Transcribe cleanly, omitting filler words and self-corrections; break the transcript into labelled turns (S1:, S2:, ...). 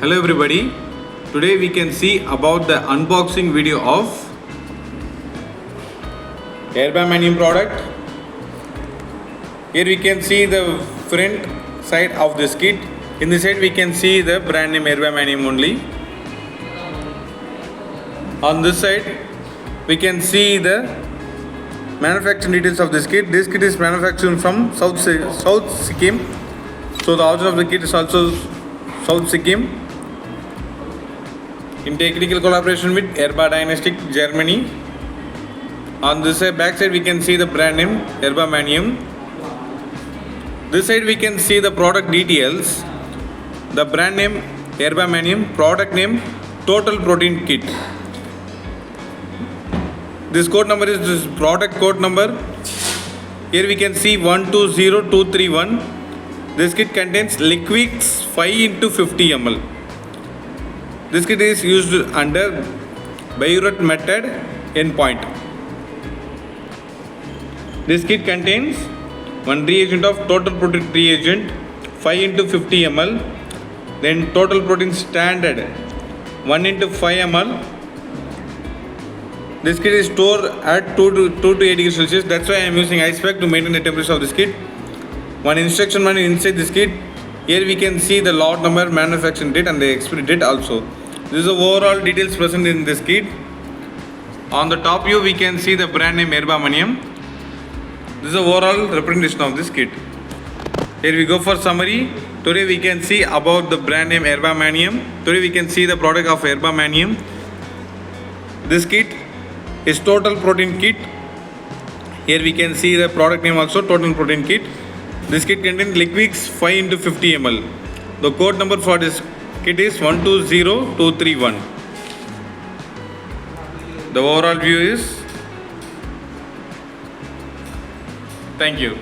S1: Hello everybody, today we can see about the unboxing video of Erba Mannheim product. Here we can see the front side of this kit. In this side we can see the brand name Erba Mannheim only. On this side we can see the manufacturing details of this kit. This kit is manufactured from South Sikkim. So the origin of the kit is also South Sikkim, in technical collaboration with Erba Diagnostic, Germany. On this back side we can see the brand name Erba Mannheim. This side we can see the product details. The brand name Erba Mannheim, product name Total Protein Kit. This code number is this product code number. Here we can see 120231. This kit contains LIQUIXX 5 into 50 ml. This kit is used under Biochemistry method endpoint. This kit contains one reagent of total protein reagent 5 into 50 ml, then total protein standard 1 into 5 ml. This kit is stored at 2 to 8 degrees Celsius. That's why I am using ice pack to maintain the temperature of this kit. One instruction manual inside this kit. Here we can see the lot number, manufacturing date and the expiry date also. This is the overall details present in this kit. On the top view we can see the brand name Erba Mannheim. This is the overall representation of this kit. Here we go for summary. Today we can see about the brand name Erba Mannheim. Today we can see the product of Erba Mannheim. This kit is total protein kit. Here we can see the product name also, total protein kit. This kit contains LIQUIXX 5 into 50 ml. The code number for this kit is 120231. The overall view is, thank you.